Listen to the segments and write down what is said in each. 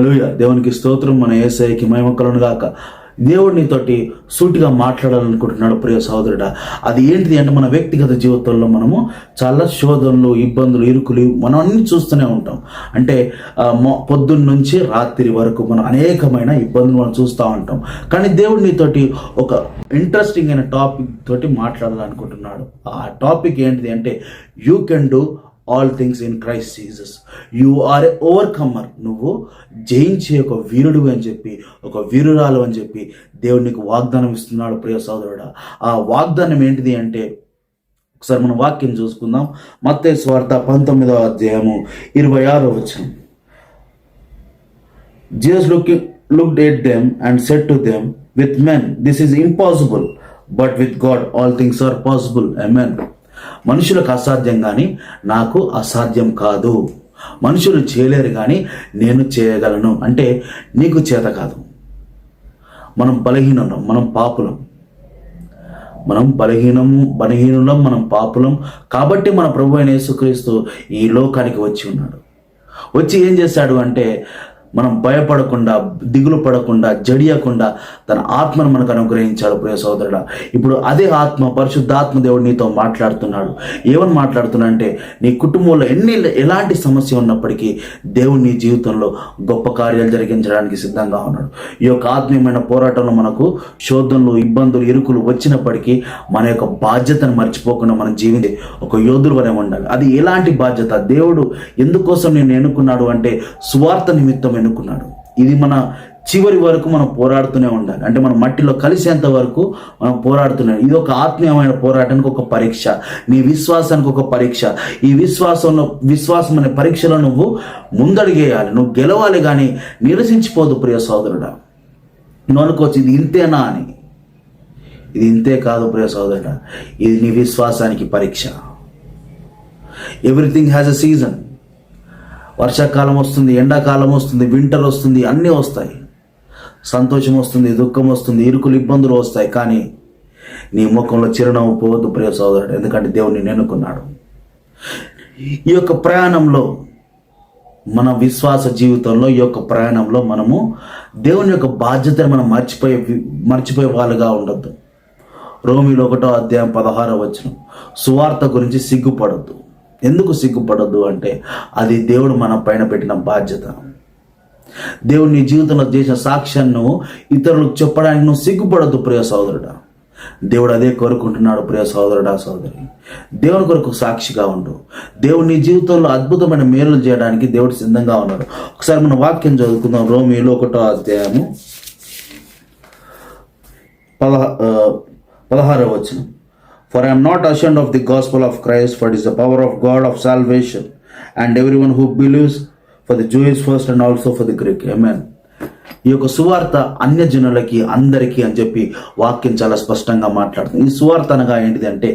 హల్లెలూయా. దేవునికి స్తోత్రం. మన యేసయ్యకి మహిమ కలుగును గాక. దేవుడు నీతోటి సూటిగా మాట్లాడాలనుకుంటున్నాడు ప్రియ సహోదరుడా. అది ఏంటిది అంటే, మన వ్యక్తిగత జీవితంలో మనము చాలా శోధనలు, ఇబ్బందులు, ఇరుకులు మనం అన్ని చూస్తూనే ఉంటాం. అంటే పొద్దున్న నుంచి రాత్రి వరకు మనం అనేకమైన ఇబ్బందులు మనం చూస్తూ ఉంటాం. కానీ దేవుడు నీతోటి ఒక ఇంట్రెస్టింగ్ అయిన టాపిక్ తోటి మాట్లాడాలనుకుంటున్నాడు. ఆ టాపిక్ ఏంటిది అంటే, you can do all things in Christ Jesus. You are a overcomer. నువ్వు జయించే ఒక వీరుడు అని చెప్పి, ఒక వీరురాలు అని చెప్పి దేవుడు నీకు వాగ్దానం ఇస్తున్నాడు ప్రియ సోదరుడా. ఆ వాగ్దానం ఏంటిది అంటే, ఒకసారి మనం వాక్యం చూసుకుందాం. మత్తయి సువార్త 19వ అధ్యాయము 26వ వచనం. Jesus looked at them and said to them, with men this is impossible, but with God all things are possible. Amen. మనుషులకు అసాధ్యం కానీ నాకు అసాధ్యం కాదు. మనుషులు చేయలేరు కానీ నేను చేయగలను. అంటే నీకు చేత కాదు. మనం బలహీనం, మనం పాపులం, మనం బలహీనులం, మనం పాపులం. కాబట్టి మన ప్రభు అయిన యేసుక్రీస్తు ఈ లోకానికి వచ్చి ఉన్నాడు. వచ్చి ఏం చేశాడు అంటే, మనం భయపడకుండా, దిగులు పడకుండా, జడియకుండా తన ఆత్మను మనకు అనుగ్రహించాడు ప్రియ సోదరుడా. ఇప్పుడు అదే ఆత్మ, పరిశుద్ధాత్మ దేవుడు నీతో మాట్లాడుతున్నాడు. ఏమని మాట్లాడుతున్నా అంటే, నీ కుటుంబంలో ఎలాంటి సమస్య ఉన్నప్పటికీ దేవుడు నీ జీవితంలో గొప్ప కార్యాలు జరిగించడానికి సిద్ధంగా ఉన్నాడు. ఈ యొక్క ఆత్మీయమైన పోరాటంలో మనకు శోధనలు, ఇబ్బందులు, ఇరుకులు వచ్చినప్పటికీ మన యొక్క బాధ్యతను మర్చిపోకుండా మనం జీవించి ఒక యోధుల వలె ఉండాలి. అది ఎలాంటి బాధ్యత? దేవుడు ఎందుకోసం నేను ఎన్నుకున్నాడు అంటే, సువార్త నిమిత్తం ఎన్నుకున్నాడు. ఇది మన చివరి వరకు మనం పోరాడుతూనే ఉండాలి. అంటే మనం మట్టిలో కలిసేంత వరకు మనం పోరాడుతున్నాం. ఇది ఒక ఆత్మీయమైన పోరాటానికి ఒక పరీక్ష, నీ విశ్వాసానికి ఒక పరీక్ష. ఈ విశ్వాసం అనే పరీక్షలో నువ్వు ముందడిగేయాలి, నువ్వు గెలవాలి. కానీ నిరసించిపోదు ప్రియ సోదరుడా. నువ్వు అనుకోవచ్చు ఇది ఇంతేనా అని. ఇది ఇంతే కాదు ప్రియ సోదరుడా. ఇది నీ విశ్వాసానికి పరీక్ష. Everything has a season. వర్షాకాలం వస్తుంది, ఎండాకాలం వస్తుంది, వింటర్ వస్తుంది, అన్నీ వస్తాయి. సంతోషం వస్తుంది, దుఃఖం వస్తుంది, ఇరుకులు, ఇబ్బందులు వస్తాయి. కానీ నీ ముఖంలో చిరునవ్వు పోవద్దు ప్రియ సోదరుడు. ఎందుకంటే దేవుడు నిన్ను ఎన్నుకున్నాడు. ఈ యొక్క ప్రయాణంలో, మన విశ్వాస జీవితంలో, ఈ యొక్క ప్రయాణంలో మనము దేవుని యొక్క బాధ్యతను మనం మర్చిపోయే వాళ్ళుగా ఉండొద్దు. రోమీయులు 1వ అధ్యాయం 16వ వచనం. సువార్త గురించి సిగ్గుపడొద్దు. ఎందుకు సిగ్గుపడొద్దు అంటే, అది దేవుడు మన పైన పెట్టిన బాధ్యత. దేవుడు నీ జీవితంలో చేసిన సాక్ష్యాన్ని ఇతరులకు చెప్పడానికి నువ్వు సిగ్గుపడొద్దు ప్రియ సోదరుడా. దేవుడు అదే కోరుకుంటున్నాడు ప్రియ సోదరుడా, సోదరి. దేవుని కొరకు సాక్షిగా ఉండు. దేవుడు నీ జీవితంలో అద్భుతమైన మేలులు చేయడానికి దేవుడు సిద్ధంగా ఉన్నాడు. ఒకసారి మన వాక్యం చదువుకుందాం. రోమీయులు 1వ అధ్యాయము 16వ వచనం. For I am not ashamed of the gospel of Christ, for it is the power of God of salvation, and everyone who believes, for the Jew is first and also for the Greek. Amen. ఈ యొక్క సువార్త అన్యజనులకి, అందరికీ అని చెప్పి వాక్యం చాలా స్పష్టంగా మాట్లాడుతుంది. ఈ సువార్త అనగా ఏంటిది అంటే,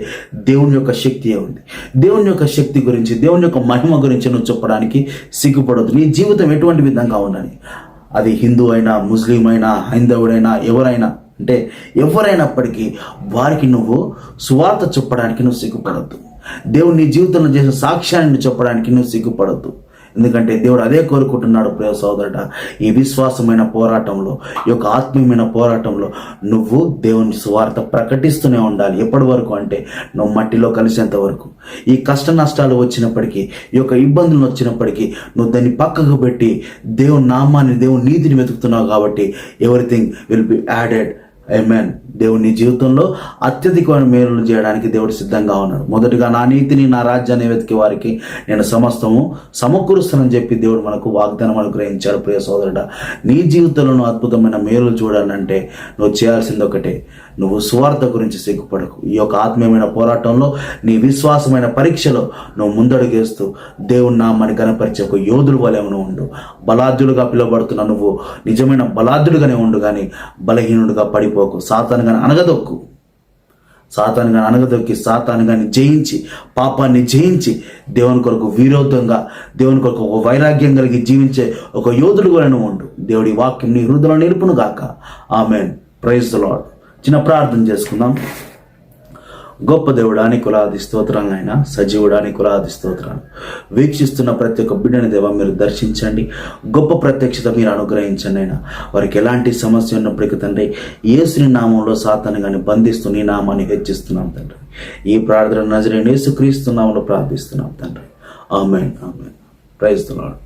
దేవుని యొక్క శక్తి ఉంది. దేవుని యొక్క శక్తి గురించి, దేవుని యొక్క మహిమ గురించి నువ్వు చెప్పడానికి సిగ్గుపడొద్దు. నీ జీవితం ఎటువంటి విధంగా ఉండాలి. అది హిందూ అయినా, ముస్లిం అయినా, హైందవుడైనా, ఎవరైనా, అంటే ఎవరైనప్పటికీ వారికి నువ్వు సువార్త చెప్పడానికి నువ్వు సిగ్గుపడద్దు. దేవుడు నీ జీవితంలో చేసిన సాక్ష్యాన్ని చెప్పడానికి నువ్వు సిగ్గుపడద్దు. ఎందుకంటే దేవుడు అదే కోరుకుంటున్నాడు ప్రియ సోదరుడా. ఈ విశ్వాసమైన పోరాటంలో, ఈ యొక్క ఆత్మీయమైన పోరాటంలో నువ్వు దేవుని సువార్త ప్రకటిస్తూనే ఉండాలి. ఎప్పటి వరకు అంటే, నువ్వు మట్టిలో కలిసేంత వరకు. ఈ కష్ట నష్టాలు వచ్చినప్పటికీ, ఈ యొక్క ఇబ్బందులు వచ్చినప్పటికీ నువ్వు దాన్ని పక్కకు పెట్టి దేవుని నామాన్ని, దేవుని నీతిని వెతుకుతున్నావు. కాబట్టి ఎవ్రీథింగ్ విల్ బి యాడెడ్. ఆమేన్. దేవుడు నీ జీవితంలో అత్యధికమైన మేలులు చేయడానికి దేవుడు సిద్ధంగా ఉన్నాడు. మొదటిగా నా నీతిని, నా రాజ్యాన్ని వెతికే వారికి నేను సమస్తము సమకూరుస్తానని చెప్పి దేవుడు మనకు వాగ్దానం అనుగ్రహించాడు ప్రియ సోదరుడా. నీ జీవితంలో అద్భుతమైన మేలులు చూడాలంటే నువ్వు చేయాల్సింది ఒకటే, నువ్వు సువార్త గురించి సిగ్గుపడకు. ఈ యొక్క ఆత్మీయమైన పోరాటంలో, నీ విశ్వాసమైన పరీక్షలో నువ్వు ముందడుగేస్తూ దేవుని నామాన్ని కనపరిచే ఒక యోధుడు వలె ఉండు. బలాఢ్యుడుగా పిలువబడుతున్న నువ్వు నిజమైన బలాఢ్యుడుగానే ఉండు, కానీ బలహీనుడుగా పడిపోకు. సాతాను గాని అనగదొక్కి సాతాను గాని జయించి, పాపాన్ని జయించి, దేవుని కొరకు విరోధంగా, దేవుని కొరకు ఒక వైరాగ్యం కలిగి జీవించే ఒక యోధుడు వలె ఉండు. దేవుడి వాక్యం నీ హృదయంలో నిలుపును గాక. ఆమేన్. Praise the Lord. చిన్న ప్రార్థన చేసుకుందాం. గొప్ప దేవుడాని కులాది స్తోత్రాలు ఆయన, సజీవుడాని కులాది స్తోత్రాలు. వీక్షిస్తున్న ప్రతి ఒక్క బిడ్డని దేవా మీరు దర్శించండి, గొప్ప ప్రత్యక్షత మీరు అనుగ్రహించండి అయినా. వారికి ఎలాంటి సమస్య ఉన్నప్పటికీ తండ్రి, యేసుని నామంలో సాతాను కానీ బంధిస్తూ నీ నామాన్ని హెచ్చిస్తున్నాం తండ్రి. ఈ ప్రార్థన నజరేయుడైన యేసుక్రీస్తు నామములో ప్రార్థిస్తున్నాం తండ్రి. Amen, amen. Praise the lord.